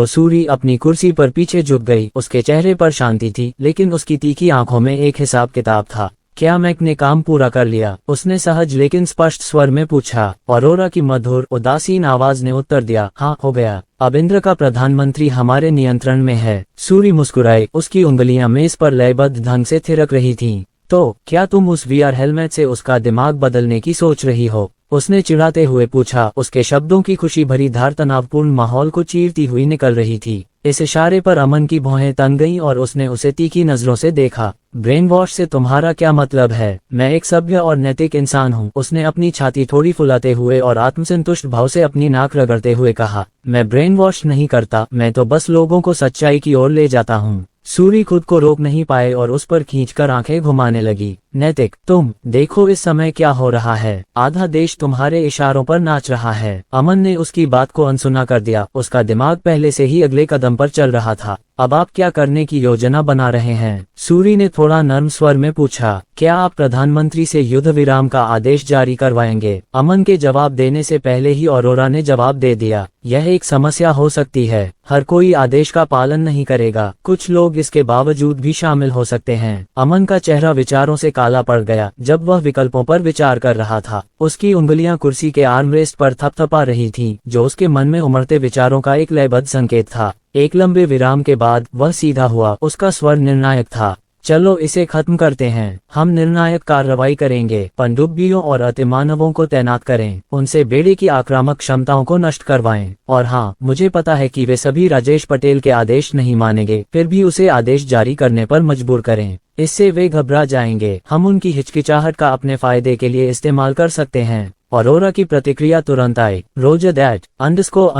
सूरी अपनी कुर्सी पर पीछे झुक गई। उसके चेहरे पर शांति थी, लेकिन उसकी तीखी आंखों में एक हिसाब किताब था। क्या मैक ने काम पूरा कर लिया? उसने सहज लेकिन स्पष्ट स्वर में पूछा। ऑरोरा की मधुर उदासीन आवाज ने उत्तर दिया, हाँ हो गया। अब इंद्र का प्रधानमंत्री हमारे नियंत्रण में है। सूरी मुस्कुराई। उसकी उंगलियां मेज पर लयबद्ध ढंग से थिरक रही थीं। तो क्या तुम उस वीआर हेलमेट से उसका दिमाग बदलने की सोच रही हो? उसने चिढ़ाते हुए पूछा। उसके शब्दों की खुशी भरी धार तनावपूर्ण माहौल को चीरती हुई निकल रही थी। इस इशारे पर अमन की भौहें तन गईं और उसने उसे तीखी नजरों से देखा। ब्रेन वॉश से तुम्हारा क्या मतलब है? मैं एक सभ्य और नैतिक इंसान हूँ। उसने अपनी छाती थोड़ी फुलाते हुए और आत्मसंतुष्ट भाव से अपनी नाक रगड़ते हुए कहा। मैं ब्रेन वॉश नहीं करता, मैं तो बस लोगों को सच्चाई की ओर ले जाता हूँ। सूरी खुद को रोक नहीं पाए और उस पर खींचकर आंखें घुमाने लगी। नैतिक? तुम देखो इस समय क्या हो रहा है। आधा देश तुम्हारे इशारों पर नाच रहा है। अमन ने उसकी बात को अनसुना कर दिया। उसका दिमाग पहले से ही अगले कदम पर चल रहा था। अब आप क्या करने की योजना बना रहे हैं? सूरी ने थोड़ा नर्म स्वर में पूछा। क्या आप प्रधानमंत्री से युद्ध विराम का आदेश जारी करवाएंगे? अमन के जवाब देने से पहले ही ऑरोरा ने जवाब दे दिया। यह एक समस्या हो सकती है। हर कोई आदेश का पालन नहीं करेगा। कुछ लोग इसके बावजूद भी शामिल हो सकते हैं। अमन का चेहरा विचारों से काला पड़ गया जब वह विकल्पों पर विचार कर रहा था। उसकी उंगलियां कुर्सी के आर्मरेस्ट पर थपथपा रही थीं, जो उसके मन में उमड़ते विचारों का एक लयबद्ध संकेत था। एक लंबे विराम के बाद वह सीधा हुआ। उसका स्वर निर्णायक था। चलो इसे खत्म करते हैं। हम निर्णायक कार्रवाई करेंगे। पनडुब्बियों और अतिमानवों को तैनात करें। उनसे बेड़े की आक्रामक क्षमताओं को नष्ट करवाएं। और हाँ, मुझे पता है कि वे सभी राजेश पटेल के आदेश नहीं मानेंगे, फिर भी उसे आदेश जारी करने पर मजबूर करें। इससे वे घबरा जाएंगे। हम उनकी हिचकिचाहट का अपने फायदे के लिए इस्तेमाल कर सकते हैं। ऑरोरा की प्रतिक्रिया तुरंत आई। Roger that. अंडरस्को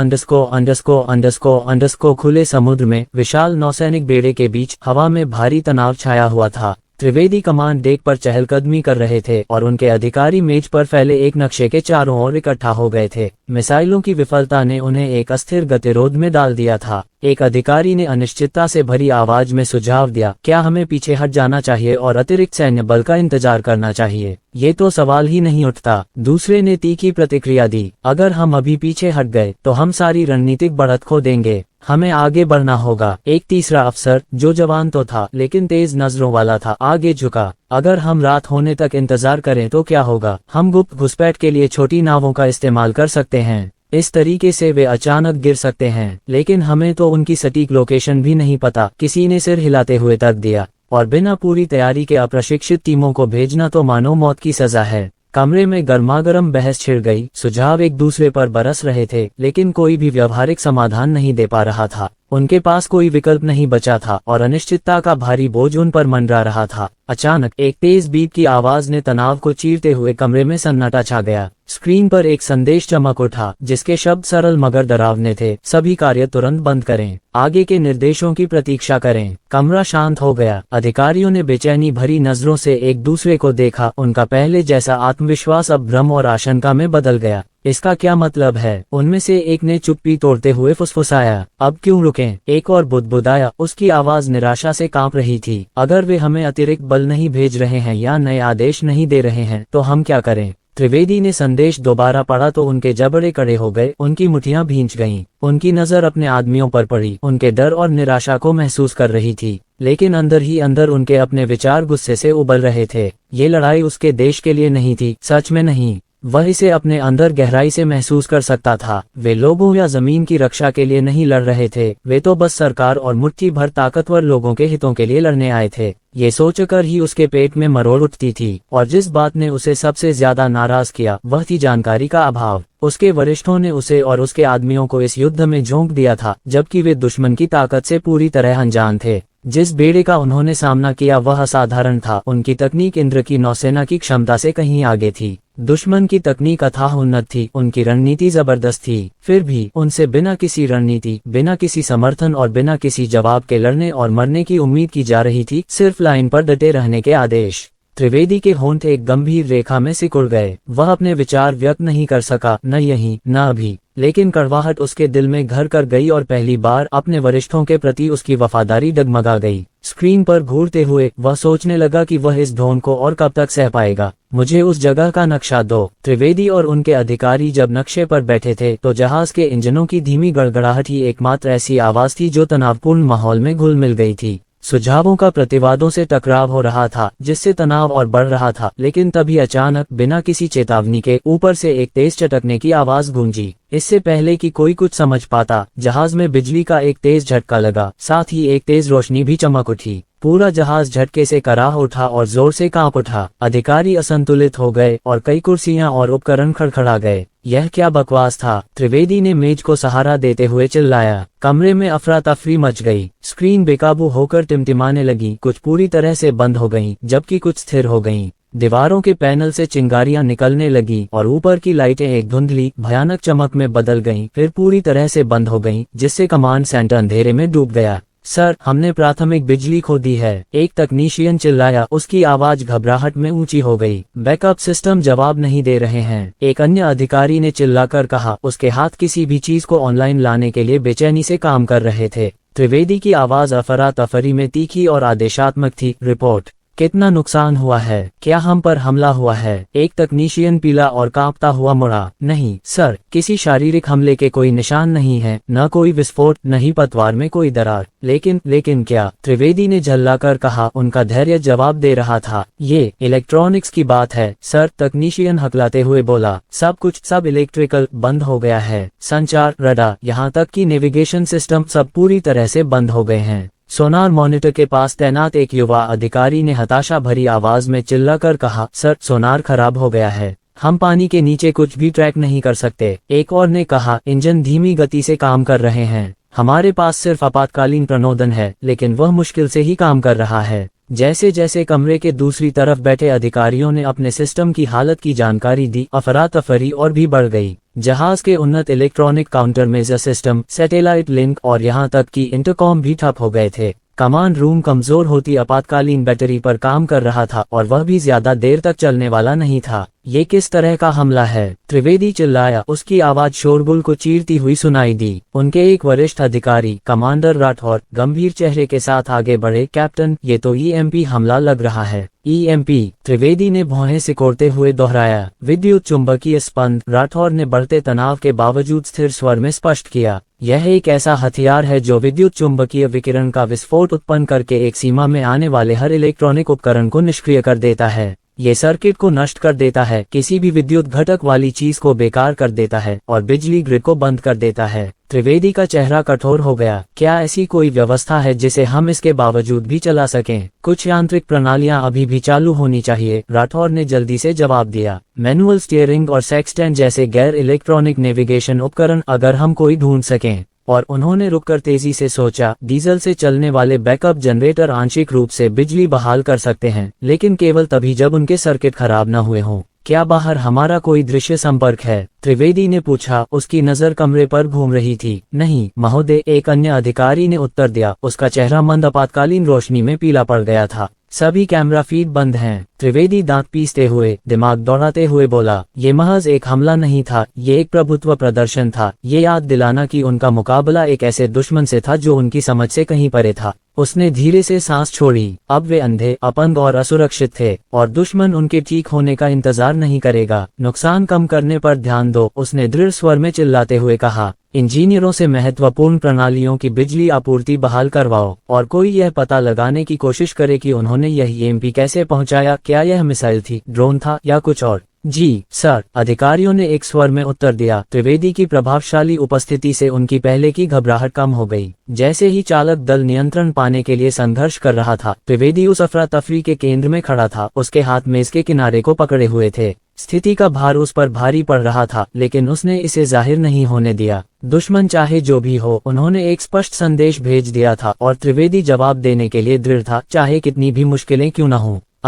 खुले समुद्र में विशाल नौसैनिक बेड़े के बीच हवा में भारी तनाव छाया हुआ था। त्रिवेदी कमान डेक पर चहलकदमी कर रहे थे और उनके अधिकारी मेज पर फैले एक नक्शे के चारों ओर इकट्ठा हो गए थे। मिसाइलों की विफलता ने उन्हें एक अस्थिर गतिरोध में डाल दिया था। एक अधिकारी ने अनिश्चितता से भरी आवाज में सुझाव दिया, क्या हमें पीछे हट जाना चाहिए और अतिरिक्त सैन्य बल का इंतजार करना चाहिए? ये तो सवाल ही नहीं उठता। दूसरे ने तीखी प्रतिक्रिया दी, अगर हम अभी पीछे हट गए तो हम सारी रणनीतिक बढ़त खो देंगे। हमें आगे बढ़ना होगा। एक तीसरा अफसर, जो जवान तो था लेकिन तेज नजरों वाला था, आगे झुका। अगर हम रात होने तक इंतजार करें तो क्या होगा? हम गुप्त घुसपैठ के लिए छोटी नावों का इस्तेमाल कर सकते हैं। इस तरीके से वे अचानक गिर सकते हैं, लेकिन हमें तो उनकी सटीक लोकेशन भी नहीं पता। किसी ने सिर हिलाते हुए तर्क दिया। और बिना पूरी तैयारी के अप्रशिक्षित टीमों को भेजना तो मानो मौत की सजा है। कमरे में गर्मागर्म बहस छिड़ गई। सुझाव एक दूसरे पर बरस रहे थे, लेकिन कोई भी व्यवहारिक समाधान नहीं दे पा रहा था। उनके पास कोई विकल्प नहीं बचा था और अनिश्चितता का भारी बोझ उन पर मंडरा रहा था। अचानक एक तेज बीप की आवाज ने तनाव को चीरते हुए कमरे में सन्नाटा छा गया। स्क्रीन पर एक संदेश चमक उठा, जिसके शब्द सरल मगर डरावने थे। सभी कार्य तुरंत बंद करें। आगे के निर्देशों की प्रतीक्षा करें। कमरा शांत हो गया। अधिकारियों ने बेचैनी भरी नजरों से एक दूसरे को देखा। उनका पहले जैसा आत्मविश्वास अब भ्रम और आशंका में बदल गया। इसका क्या मतलब है? उनमें से एक ने चुप्पी तोड़ते हुए फुसफुसाया। अब क्यों रुकें? एक और बुदबुदाया। उसकी आवाज निराशा से कांप रही थी। अगर वे हमें अतिरिक्त बल नहीं भेज रहे हैं या नए आदेश नहीं दे रहे हैं तो हम क्या करें? त्रिवेदी ने संदेश दोबारा पढ़ा तो उनके जबड़े कड़े हो गए। उनकी मुठियां भींच गईं। उनकी नजर अपने आदमियों पर पड़ी। उनके डर और निराशा को महसूस कर रही थी, लेकिन अंदर ही अंदर उनके अपने विचार गुस्से से उबल रहे थे। ये लड़ाई उसके देश के लिए नहीं थी, सच में नहीं। वह इसे अपने अंदर गहराई से महसूस कर सकता था। वे लोगों या जमीन की रक्षा के लिए नहीं लड़ रहे थे, वे तो बस सरकार और मुट्ठी भर ताकतवर लोगों के हितों के लिए लड़ने आए थे। ये सोचकर ही उसके पेट में मरोड़ उठती थी। और जिस बात ने उसे सबसे ज्यादा नाराज किया वह थी जानकारी का अभाव। उसके वरिष्ठों ने उसे और उसके आदमियों को इस युद्ध में झोंक दिया था, जबकि वे दुश्मन की ताकत से पूरी तरह अनजान थे। जिस बेड़े का उन्होंने सामना किया वह असाधारण था। उनकी तकनीक इंद्र की नौसेना की क्षमता से कहीं आगे थी। दुश्मन की तकनीक अथाह उन्नत थी, उनकी रणनीति जबरदस्त थी। फिर भी उनसे बिना किसी रणनीति, बिना किसी समर्थन और बिना किसी जवाब के लड़ने और मरने की उम्मीद की जा रही थी, सिर्फ लाइन पर डटे रहने के आदेश। त्रिवेदी के होंठ एक गंभीर रेखा में सिकुड़ गए। वह अपने विचार व्यक्त नहीं कर सका, न यहीं न अभी, लेकिन कड़वाहट उसके दिल में घर कर गई और पहली बार अपने वरिष्ठों के प्रति उसकी वफादारी डगमगा गई। स्क्रीन पर घूरते हुए वह सोचने लगा कि वह इस ढोंग को और कब तक सह पाएगा। मुझे उस जगह का नक्शा दो। त्रिवेदी और उनके अधिकारी जब नक्शे पर बैठे थे तो जहाज के इंजनों की धीमी गड़गड़ाहट ही एकमात्र ऐसी आवाज थी जो तनावपूर्ण माहौल में घुल मिल गई थी। सुझावों का प्रतिवादों से टकराव हो रहा था, जिससे तनाव और बढ़ रहा था। लेकिन तभी अचानक बिना किसी चेतावनी के ऊपर से एक तेज चटकने की आवाज गूंजी। इससे पहले कि कोई कुछ समझ पाता, जहाज में बिजली का एक तेज झटका लगा, साथ ही एक तेज रोशनी भी चमक उठी। पूरा जहाज झटके से कराह उठा और जोर से कांप उठा। अधिकारी असंतुलित हो गए और कई कुर्सियां और उपकरण खड़खड़ा गए। यह क्या बकवास था? त्रिवेदी ने मेज को सहारा देते हुए चिल्लाया। कमरे में अफरा तफरी मच गई। स्क्रीन बेकाबू होकर टिमटिमाने लगी। कुछ पूरी तरह से बंद हो गईं, जबकि कुछ स्थिर हो गईं। दीवारों के पैनल से चिंगारियां निकलने लगी और ऊपर की लाइटें एक धुंधली भयानक चमक में बदल गईं, फिर पूरी तरह से बंद हो गईं, जिससे कमांड सेंटर अंधेरे में डूब गया। सर, हमने प्राथमिक बिजली खो दी है, एक तकनीशियन चिल्लाया। उसकी आवाज घबराहट में ऊंची हो गई। बैकअप सिस्टम जवाब नहीं दे रहे हैं, एक अन्य अधिकारी ने चिल्लाकर कहा। उसके हाथ किसी भी चीज को ऑनलाइन लाने के लिए बेचैनी से काम कर रहे थे। त्रिवेदी की आवाज अफरा तफरी में तीखी और आदेशात्मक थी। रिपोर्ट। कितना नुकसान हुआ है? क्या हम पर हमला हुआ है? एक तकनीशियन पीला और कांपता हुआ मुड़ा। नहीं सर, किसी शारीरिक हमले के कोई निशान नहीं है, न कोई विस्फोट, न ही पतवार में कोई दरार। लेकिन क्या? त्रिवेदी ने झल्लाकर कहा। उनका धैर्य जवाब दे रहा था। ये इलेक्ट्रॉनिक्स की बात है सर, तकनीशियन हकलाते हुए बोला। सब इलेक्ट्रिकल बंद हो गया है, संचार, रडार, यहाँ तक कि नेविगेशन सिस्टम सब पूरी तरह से बंद हो गए हैं। सोनार मॉनिटर के पास तैनात एक युवा अधिकारी ने हताशा भरी आवाज में चिल्लाकर कहा। सर, सोनार खराब हो गया है, हम पानी के नीचे कुछ भी ट्रैक नहीं कर सकते। एक और ने कहा। इंजन धीमी गति से काम कर रहे हैं, हमारे पास सिर्फ आपातकालीन प्रणोदन है, लेकिन वह मुश्किल से ही काम कर रहा है। जैसे जैसे कमरे के दूसरी तरफ बैठे अधिकारियों ने अपने सिस्टम की हालत की जानकारी दी, अफरा तफरी और भी बढ़ गई। जहाज के उन्नत electronic counter measure system, satellite link और यहाँ तक कि इंटरकॉम भी ठप हो गए थे। कमांड रूम कमजोर होती आपातकालीन बैटरी पर काम कर रहा था और वह भी ज्यादा देर तक चलने वाला नहीं था। ये किस तरह का हमला है? त्रिवेदी चिल्लाया। उसकी आवाज शोरगुल को चीरती हुई सुनाई दी। उनके एक वरिष्ठ अधिकारी, कमांडर राठौर, गंभीर चेहरे के साथ आगे बढ़े। कैप्टन, ये तो ईएमपी हमला लग रहा है। ईएमपी? त्रिवेदी ने भौहें सिकोड़ते हुए दोहराया। विद्युत चुंबकीय स्पंद, राठौर ने बढ़ते तनाव के बावजूद स्थिर स्वर में स्पष्ट किया। यह एक ऐसा हथियार है जो विद्युत चुंबकीय विकिरण का विस्फोट उत्पन्न करके एक सीमा में आने वाले हर इलेक्ट्रॉनिक उपकरण को निष्क्रिय कर देता है। ये सर्किट को नष्ट कर देता है, किसी भी विद्युत घटक वाली चीज को बेकार कर देता है और बिजली ग्रिड को बंद कर देता है। त्रिवेदी का चेहरा कठोर हो गया। क्या ऐसी कोई व्यवस्था है जिसे हम इसके बावजूद भी चला सकें? कुछ यांत्रिक प्रणालियां अभी भी चालू होनी चाहिए, राठौर ने जल्दी से जवाब दिया। मैनुअल स्टीयरिंग और सेक्सटेंट जैसे गैर इलेक्ट्रॉनिक नेविगेशन उपकरण अगर हम कोई ढूंढ सकें। और उन्होंने रुककर तेजी से सोचा। डीजल से चलने वाले बैकअप जनरेटर आंशिक रूप से बिजली बहाल कर सकते हैं, लेकिन केवल तभी जब उनके सर्किट खराब न हुए हों। क्या बाहर हमारा कोई दृश्य संपर्क है? त्रिवेदी ने पूछा। उसकी नजर कमरे पर घूम रही थी। नहीं महोदय, एक अन्य अधिकारी ने उत्तर दिया। उसका चेहरा मंद आपातकालीन रोशनी में पीला पड़ गया था। सभी कैमरा फीड बंद हैं। त्रिवेदी दांत पीसते हुए, दिमाग दौड़ाते हुए बोला। ये महज एक हमला नहीं था, ये एक प्रभुत्व प्रदर्शन था। ये याद दिलाना कि उनका मुकाबला एक ऐसे दुश्मन से था जो उनकी समझ से कहीं परे था। उसने धीरे से सांस छोड़ी। अब वे अंधे, अपंग और असुरक्षित थे और दुश्मन उनके ठीक होने का इंतजार नहीं करेगा। नुकसान कम करने पर ध्यान दो, उसने दृढ़ स्वर में चिल्लाते हुए कहा। इंजीनियरों से महत्वपूर्ण प्रणालियों की बिजली आपूर्ति बहाल करवाओ और कोई यह पता लगाने की कोशिश करे कि उन्होंने यह ईएमपी कैसे पहुंचाया। क्या यह मिसाइल थी, ड्रोन था या कुछ और? जी सर, अधिकारियों ने एक स्वर में उत्तर दिया। त्रिवेदी की प्रभावशाली उपस्थिति से उनकी पहले की घबराहट कम हो गई। जैसे ही चालक दल नियंत्रण पाने के लिए संघर्ष कर रहा था, त्रिवेदी उस अफरा तफरी के केंद्र में खड़ा था। उसके हाथ मेज के किनारे को पकड़े हुए थे। स्थिति का भार उस पर भारी पड़ रहा था, लेकिन उसने इसे जाहिर नहीं होने दिया। दुश्मन चाहे जो भी हो, उन्होंने एक स्पष्ट संदेश भेज दिया था और त्रिवेदी जवाब देने के लिए दृढ़ था, चाहे कितनी भी मुश्किलें क्यों न हो। _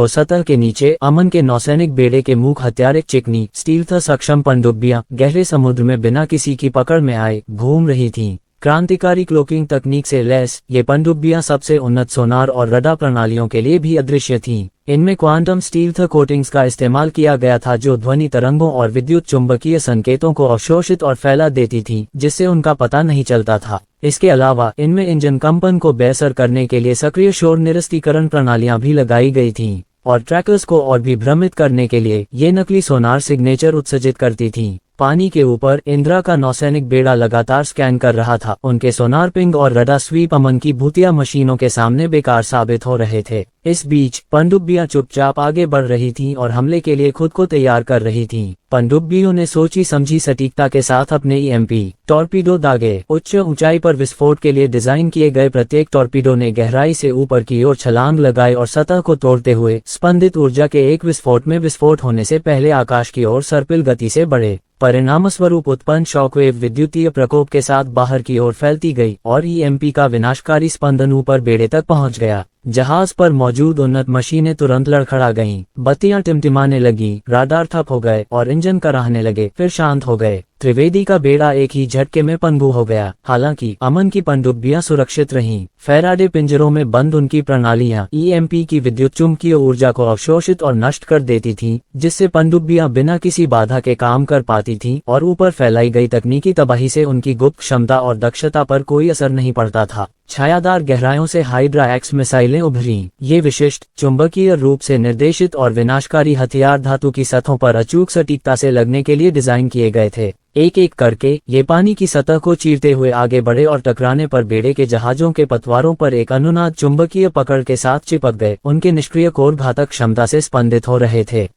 सतह के नीचे अमन के नौसैनिक बेड़े के मुख हत्यारे चिकनी स्टील था सक्षम पनडुब्बियां गहरे समुद्र में बिना किसी की पकड़ में आए घूम रही थीं। क्रांतिकारी क्लोकिंग तकनीक से लैस ये पनडुब्बियां सबसे उन्नत सोनार और रडार प्रणालियों के लिए भी अदृश्य थीं। इनमें क्वांटम स्टील कोटिंग्स का इस्तेमाल किया गया था, जो ध्वनि तरंगों और विद्युत चुंबकीय संकेतों को अवशोषित और फैला देती थी, जिससे उनका पता नहीं चलता था। इसके अलावा इनमें इंजन कंपन को बेअसर करने के लिए सक्रिय शोर निरस्तीकरण प्रणालियां भी लगाई गई थीं, और ट्रैकर्स को और भी भ्रमित करने के लिए ये नकली सोनार सिग्नेचर उत्सर्जित करती थीं। पानी के ऊपर इंदिरा का नौसैनिक बेड़ा लगातार स्कैन कर रहा था। उनके सोनार पिंग और रडार स्वीप अमन की भूतिया मशीनों के सामने बेकार साबित हो रहे थे। इस बीच पनडुब्बियां चुपचाप आगे बढ़ रही थीं और हमले के लिए खुद को तैयार कर रही थीं। पनडुब्बियों ने सोची समझी सटीकता के साथ अपने EMP टॉर्पीडो दागे। उच्च ऊंचाई पर विस्फोट के लिए डिजाइन किए गए प्रत्येक टॉर्पीडो ने गहराई से ऊपर की ओर छलांग लगाई और सतह को तोड़ते हुए स्पंदित ऊर्जा के एक विस्फोट में विस्फोट होने से पहले आकाश की ओर सर्पिल गति से बढ़े। परिणामस्वरूप उत्पन्न शॉकवेव विद्युतीय प्रकोप के साथ बाहर की ओर फैलती गई और EMP का विनाशकारी स्पंदन ऊपर बेड़े तक पहुंच गया। जहाज पर मौजूद उन्नत मशीनें तुरंत लड़खड़ा गईं, बत्तियां टिमटिमाने लगी, राडार ठप हो गए और इंजन कराहने लगे, फिर शांत हो गए। त्रिवेदी का बेड़ा एक ही झटके में पनगु हो गया। हालांकि अमन की पनडुब्बियां सुरक्षित रहीं। फैराडे पिंजरों में बंद उनकी प्रणालियां EMP की विद्युत चुंबकीय ऊर्जा को अवशोषित और नष्ट कर देती थीं, जिससे पनडुब्बियां बिना किसी बाधा के काम कर पाती थीं और ऊपर फैलाई गई तकनीकी तबाही से उनकी गुप्त क्षमता और दक्षता पर कोई असर नहीं पड़ता था। छायादार गहराइयों से हाइड्रा एक्स मिसाइलें उभरीं। ये विशिष्ट चुंबकीय रूप से निर्देशित और विनाशकारी हथियार धातु की सतहों पर अचूक सटीकता से लगने के लिए डिजाइन किए गए थे। एक एक करके ये पानी की सतह को चीरते हुए आगे बढ़े और टकराने पर बेड़े के जहाजों के पतवारों पर एक अनुनाद चुंबकीय पकड़ के साथ चिपक गए। उनके निष्क्रिय कोर घातक क्षमता से स्पंदित हो रहे थे।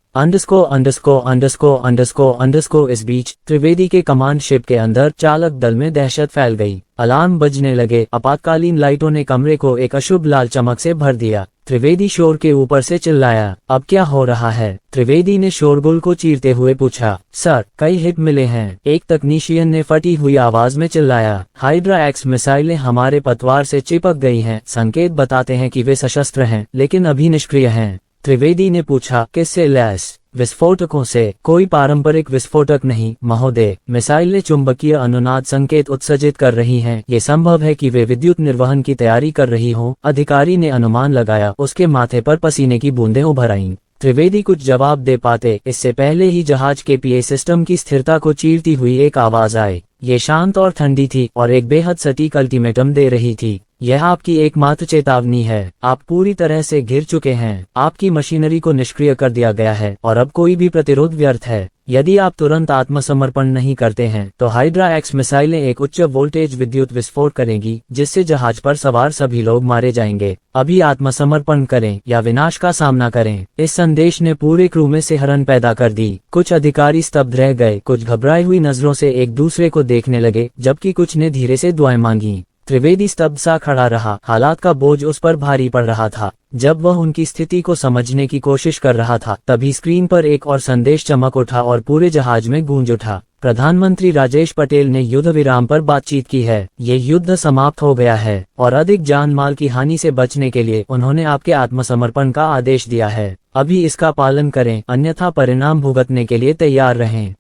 इस बीच त्रिवेदी के कमांड शिप के अंदर चालक दल में दहशत फैल गई। अलार्म बजने लगे। आपातकालीन लाइटों ने कमरे को एक अशुभ लाल चमक से भर दिया। त्रिवेदी शोर के ऊपर से चिल्लाया, अब क्या हो रहा है? त्रिवेदी ने शोरगुल को चीरते हुए पूछा। सर, कई हिट मिले हैं, एक तकनीशियन ने फटी हुई आवाज में चिल्लाया। हाइड्रा एक्स मिसाइलें हमारे पतवार से चिपक गई हैं। संकेत बताते हैं कि वे सशस्त्र हैं, लेकिन अभी निष्क्रिय हैं। त्रिवेदी ने पूछा, किससे लैस? विस्फोटकों से। कोई पारंपरिक विस्फोटक नहीं महोदय। मिसाइलें चुंबकीय अनुनाद संकेत उत्सर्जित कर रही हैं। ये संभव है कि वे विद्युत निर्वहन की तैयारी कर रही हों, अधिकारी ने अनुमान लगाया। उसके माथे पर पसीने की बूंदें उभर आईं। त्रिवेदी कुछ जवाब दे पाते इससे पहले ही जहाज के PA सिस्टम की स्थिरता को चीरती हुई एक आवाज आई। ये शांत और ठंडी थी और एक बेहद सटीक अल्टीमेटम दे रही थी। यह आपकी एकमात्र चेतावनी है। आप पूरी तरह से घिर चुके हैं। आपकी मशीनरी को निष्क्रिय कर दिया गया है और अब कोई भी प्रतिरोध व्यर्थ है। यदि आप तुरंत आत्मसमर्पण नहीं करते हैं तो हाइड्रा एक्स मिसाइलें एक उच्च वोल्टेज विद्युत विस्फोट करेंगी, जिससे जहाज पर सवार सभी लोग मारे जाएंगे। अभी आत्मसमर्पण करें या विनाश का सामना करें। इस संदेश ने पूरे क्रू में सिहरन पैदा कर दी। कुछ अधिकारी स्तब्ध रह गए, कुछ घबराई हुई नजरों से एक दूसरे को देखने लगे, जबकि कुछ ने धीरे से दुआएं मांगी। त्रिवेदी स्तब्ध सा खड़ा रहा। हालात का बोझ उस पर भारी पड़ रहा था। जब वह उनकी स्थिति को समझने की कोशिश कर रहा था, तभी स्क्रीन पर एक और संदेश चमक उठा और पूरे जहाज में गूंज उठा। प्रधानमंत्री राजेश पटेल ने युद्ध विराम पर बातचीत की है। ये युद्ध समाप्त हो गया है और अधिक जान माल की हानि से बचने के लिए उन्होंने आपके आत्मसमर्पण का आदेश दिया है। अभी इसका पालन करें, अन्यथा परिणाम भुगतने के लिए तैयार रहें।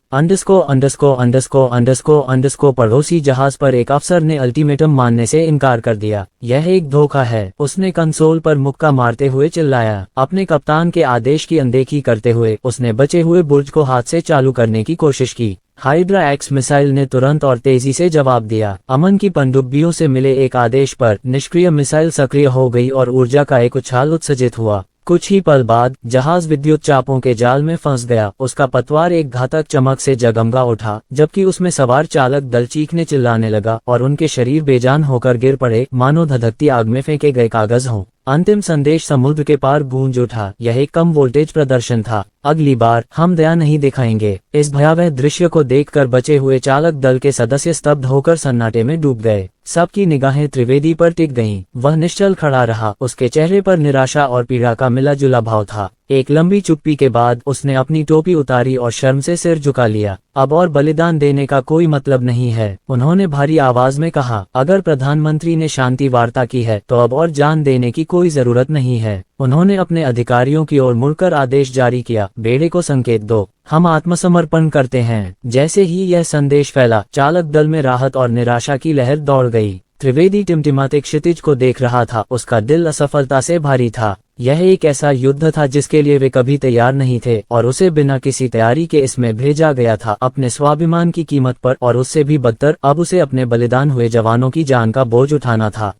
पड़ोसी जहाज पर एक अफसर ने अल्टीमेटम मानने से इनकार कर दिया। यह एक धोखा है, उसने कंसोल पर मुक्का मारते हुए चिल्लाया। अपने कप्तान के आदेश की अनदेखी करते हुए उसने बचे हुए बुर्ज को हाथ से चालू करने की कोशिश की। हाइड्रा एक्स मिसाइल ने तुरंत और तेजी से जवाब दिया। अमन की पनडुब्बियों से मिले एक आदेश पर निष्क्रिय मिसाइल सक्रिय हो गई और ऊर्जा का एक उछाल उत्सर्जित हुआ। कुछ ही पल बाद जहाज विद्युत चापों के जाल में फंस गया। उसका पतवार एक घातक चमक से जगमगा उठा, जबकि उसमें सवार चालक दल चीखने चिल्लाने लगा और उनके शरीर बेजान होकर गिर पड़े, मानो धधकती आग में फेंके गए कागज हों। अंतिम संदेश समुद्र के पार गूंज उठा। यह एक कम वोल्टेज प्रदर्शन था। अगली बार हम दया नहीं दिखाएंगे। इस भयावह दृश्य को देखकर बचे हुए चालक दल के सदस्य स्तब्ध होकर सन्नाटे में डूब गए। सबकी निगाहें त्रिवेदी पर टिक गईं। वह निश्चल खड़ा रहा। उसके चेहरे पर निराशा और पीड़ा का मिला जुला भाव था। एक लंबी चुप्पी के बाद उसने अपनी टोपी उतारी और शर्म से सिर झुका लिया। अब और बलिदान देने का कोई मतलब नहीं है, उन्होंने भारी आवाज में कहा। अगर प्रधानमंत्री ने शांति वार्ता की है तो अब और जान देने की कोई जरूरत नहीं है। उन्होंने अपने अधिकारियों की ओर मुड़कर आदेश जारी किया, बेड़े को संकेत दो, हम आत्मसमर्पण करते हैं। जैसे ही यह संदेश फैला, चालक दल में राहत और निराशा की लहर दौड़ गई। त्रिवेदी टिमटिमाते क्षितिज को देख रहा था। उसका दिल असफलता से भारी था। यह एक ऐसा युद्ध था जिसके लिए वे कभी तैयार नहीं थे और उसे बिना किसी तैयारी के इसमें भेजा गया था, अपने स्वाभिमान की कीमत पर। और उससे भी बदतर, अब उसे अपने बलिदान हुए जवानों की जान का बोझ उठाना था।